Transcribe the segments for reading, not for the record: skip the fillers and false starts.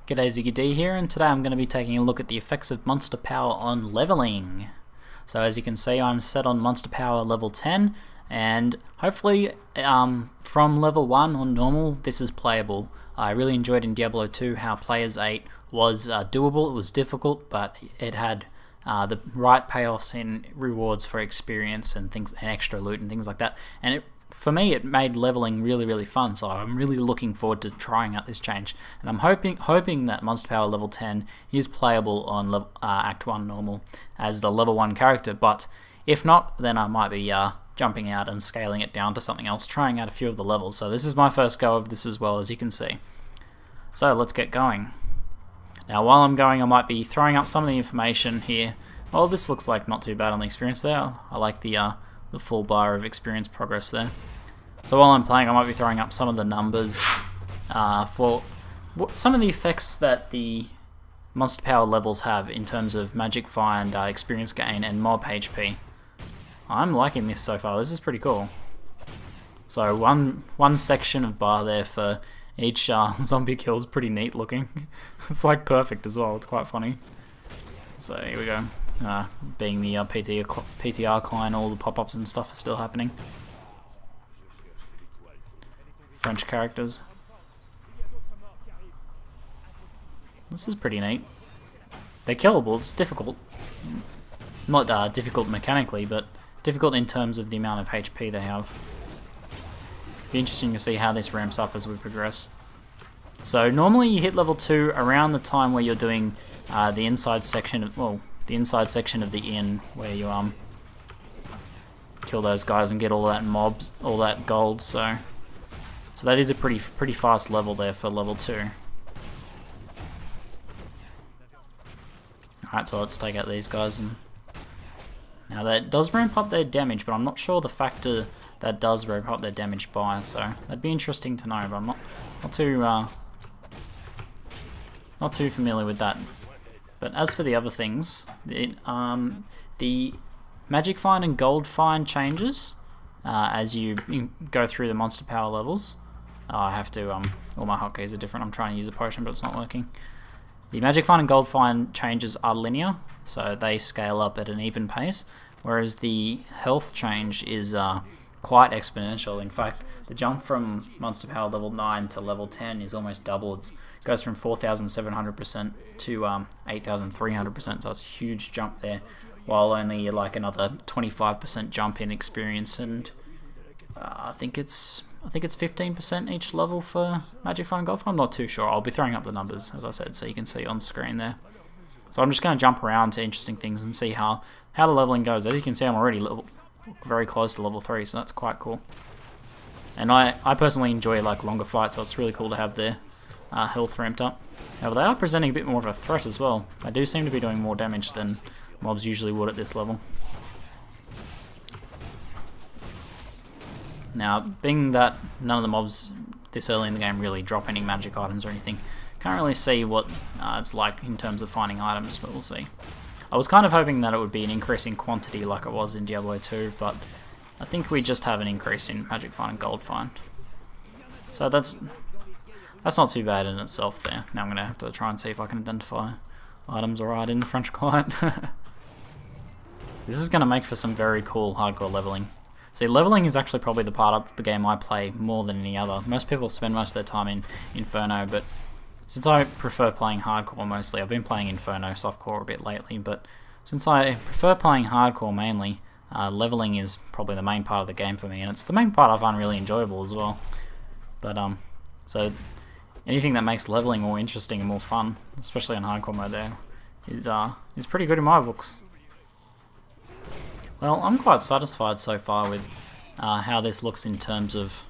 G'day, ZiggyD here, and today I'm going to be taking a look at the effects of monster power on leveling. So as you can see, I'm set on monster power level 10, and hopefully from level 1 on normal this is playable. I really enjoyed in Diablo 2 how Players 8 was doable. It was difficult, but it had the right payoffs in rewards for experience and things, and extra loot and things like that. And for me, it made leveling really fun, so I'm really looking forward to trying out this change. And I'm hoping that Monster Power level 10 is playable on Act 1 normal as the level 1 character, but if not, then I might be jumping out and scaling it down to something else, trying out a few of the levels. So this is my first go of this as well, as you can see. So let's get going. Now while I'm going, I might be throwing up some of the information here. Well, this looks like not too bad on the experience there. I like the full bar of experience progress there. So while I'm playing, I might be throwing up some of the numbers for some of the effects that the monster power levels have in terms of magic find, experience gain, and mob HP. I'm liking this so far. This is pretty cool. So one section of bar there for each zombie kill is pretty neat looking. It's like perfect as well. It's quite funny. So here we go. Being the PTR client, all the pop-ups and stuff are still happening. French characters. This is pretty neat. They're killable. It's difficult. Not difficult mechanically, but difficult in terms of the amount of HP they have. Be interesting to see how this ramps up as we progress. So normally you hit level 2 around the time where you're doing the inside section of, the inside section of the inn, where you kill those guys and get all that mobs, all that gold. So that is a pretty fast level there for level 2. Alright, so let's take out these guys. And now that does ramp up their damage, but I'm not sure the factor that does ramp up their damage by, so that'd be interesting to know, but I'm not too familiar with that. But as for the other things, the magic find and gold find changes as you go through the monster power levels. I have to, all my hotkeys are different. I'm trying to use a potion, but it's not working. The magic find and gold find changes are linear, so they scale up at an even pace, whereas the health change is quite exponential. In fact, the jump from monster power level 9 to level 10 is almost double. It goes from 4,700% to 8,300%, so it's a huge jump there, while only like another 25% jump in experience, and I think it's 15% each level for magic find and gold find. I'm not too sure. I'll be throwing up the numbers, as I said, so you can see on screen there. So I'm just going to jump around to interesting things and see how the leveling goes. As you can see, I'm already very close to level 3, so that's quite cool. And I personally enjoy like longer fights, so it's really cool to have their health ramped up. However, they are presenting a bit more of a threat as well. They do seem to be doing more damage than mobs usually would at this level. Now, being that none of the mobs this early in the game really drop any magic items or anything, can't really see what it's like in terms of finding items, but we'll see. I was kind of hoping that it would be an increase in quantity like it was in Diablo 2, but I think we just have an increase in magic find and gold find. So that's not too bad in itself there. Now I'm going to have to try and see if I can identify items alright in the French client. This is going to make for some very cool hardcore leveling. See, leveling is actually probably the part of the game I play more than any other. Most people spend most of their time in Inferno, but since I prefer playing hardcore mostly, I've been playing Inferno softcore a bit lately, but since I prefer playing hardcore mainly, leveling is probably the main part of the game for me, and it's the main part I find really enjoyable as well. But so anything that makes leveling more interesting and more fun, especially on hardcore mode there, is pretty good in my books. Well, I'm quite satisfied so far with how this looks in terms of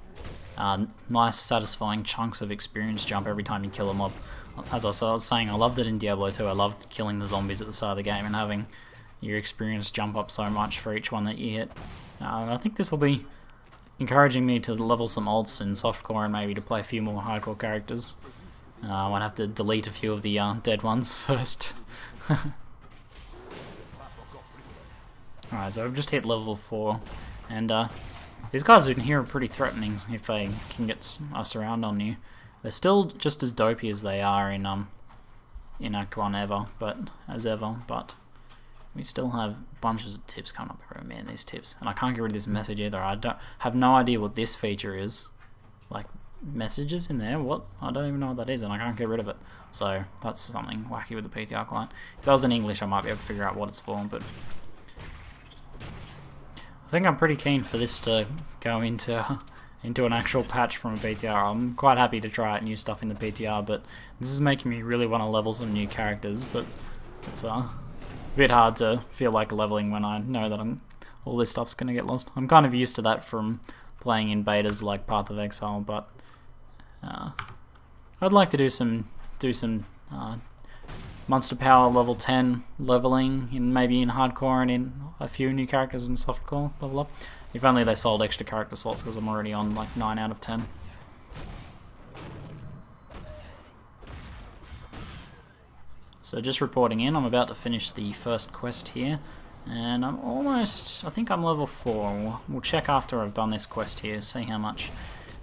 nice satisfying chunks of experience jump every time you kill a mob. As I was saying, I loved it in Diablo 2. I loved killing the zombies at the start of the game and having your experience jump up so much for each one that you hit. I think this will be encouraging me to level some alts in softcore and maybe to play a few more hardcore characters. I might have to delete a few of the dead ones first. Alright, so I've just hit level 4, and these guys in here are pretty threatening if they can get us around on you. They're still just as dopey as they are in in Act 1 ever, but we still have bunches of tips coming up here. Man, these tips. And I can't get rid of this message either. I don't have no idea what this feature is. Like, messages in there? What? I don't even know what that is, and I can't get rid of it. So, that's something wacky with the PTR client. If that was in English, I might be able to figure out what it's for, but I think I'm pretty keen for this to go into an actual patch from a PTR. I'm quite happy to try out new stuff in the PTR, but this is making me really want to level some new characters, but it's a bit hard to feel like leveling when I know that all this stuff's going to get lost. I'm kind of used to that from playing in betas like Path of Exile, but I'd like to do some Monster Power level 10 leveling, maybe in hardcore and in a few new characters in softcore level up. If only they sold extra character slots, because I'm already on like 9 out of 10. So just reporting in, I'm about to finish the first quest here, and I'm almost, I think I'm level 4. We'll check after I've done this quest here, see how much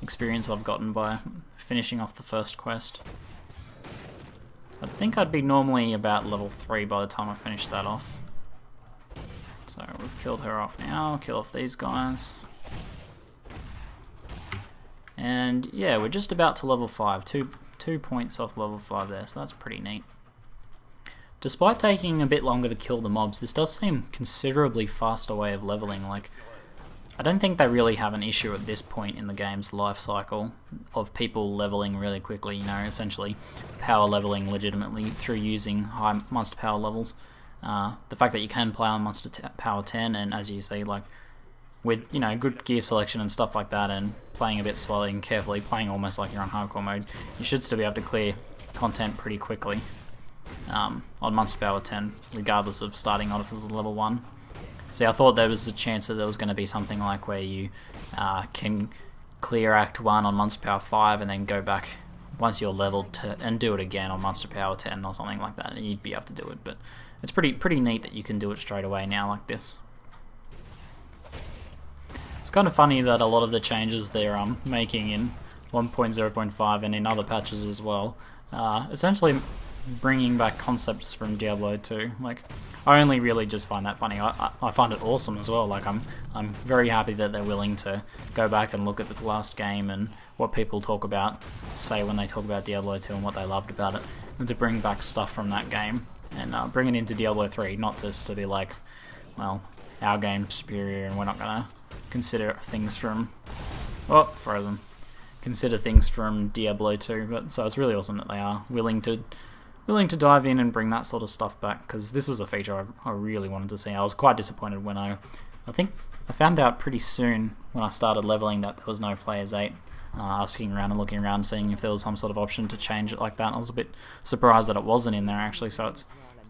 experience I've gotten by finishing off the first quest. I think I'd be normally about level 3 by the time I finish that off. So we've killed her off now, kill off these guys. And yeah, we're just about to level 5, two points off level 5 there, so that's pretty neat. Despite taking a bit longer to kill the mobs, this does seem considerably faster way of leveling. Like, I don't think they really have an issue at this point in the game's life cycle of people leveling really quickly, you know, essentially power leveling legitimately through using high monster power levels. The fact that you can play on monster power 10, and as you see, like, with, you know, good gear selection and stuff like that, and playing a bit slowly and carefully, playing almost like you're on hardcore mode, you should still be able to clear content pretty quickly on monster power 10, regardless of starting off as a level 1. See, I thought there was a chance that there was going to be something like where you can clear Act 1 on Monster Power 5 and then go back once you're leveled and do it again on Monster Power 10 or something like that, and you'd be able to do it. But it's pretty neat that you can do it straight away now like this. It's kind of funny that a lot of the changes they're making in 1.0.5 and in other patches as well, essentially bringing back concepts from Diablo 2. Like, I only really just find that funny. I find it awesome as well. Like, I'm very happy that they're willing to go back and look at the last game and what people talk about, say when they talk about Diablo 2 and what they loved about it, and to bring back stuff from that game and bring it into Diablo 3, not just to be like, well, our game's superior and we're not gonna consider things from, oh, frozen, consider things from Diablo 2. But so it's really awesome that they are willing to dive in and bring that sort of stuff back, because this was a feature I really wanted to see. I was quite disappointed when I think I found out pretty soon when I started leveling that there was no Players 8, asking around and looking around, seeing if there was some sort of option to change it like that. I was a bit surprised that it wasn't in there actually, so it's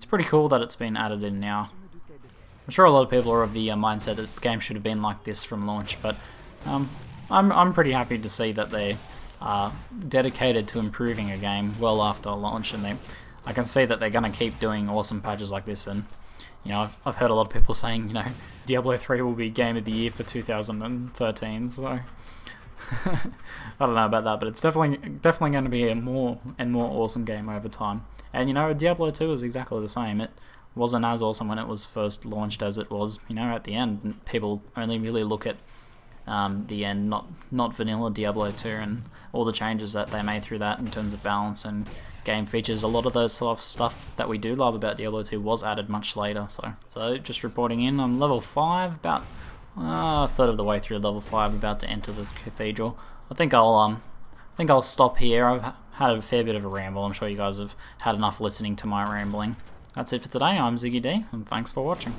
pretty cool that it's been added in now. I'm sure a lot of people are of the mindset that the game should have been like this from launch, but I'm pretty happy to see that they are dedicated to improving a game well after launch, and I can see that they're going to keep doing awesome patches like this. And you know, I've heard a lot of people saying, you know, Diablo 3 will be Game of the Year for 2013, so I don't know about that, but it's definitely going to be a more and more awesome game over time. And you know, Diablo 2 is exactly the same. It wasn't as awesome when it was first launched as it was, you know, at the end. People only really look at the end, not vanilla Diablo 2, and all the changes that they made through that in terms of balance and game features. A lot of those sort of stuff that we do love about Diablo 2 was added much later. So just reporting in, I'm level 5, about a third of the way through level 5, about to enter the cathedral. I think I'll stop here. I've had a fair bit of a ramble. I'm sure you guys have had enough listening to my rambling. That's it for today. I'm ZiggyD, and thanks for watching.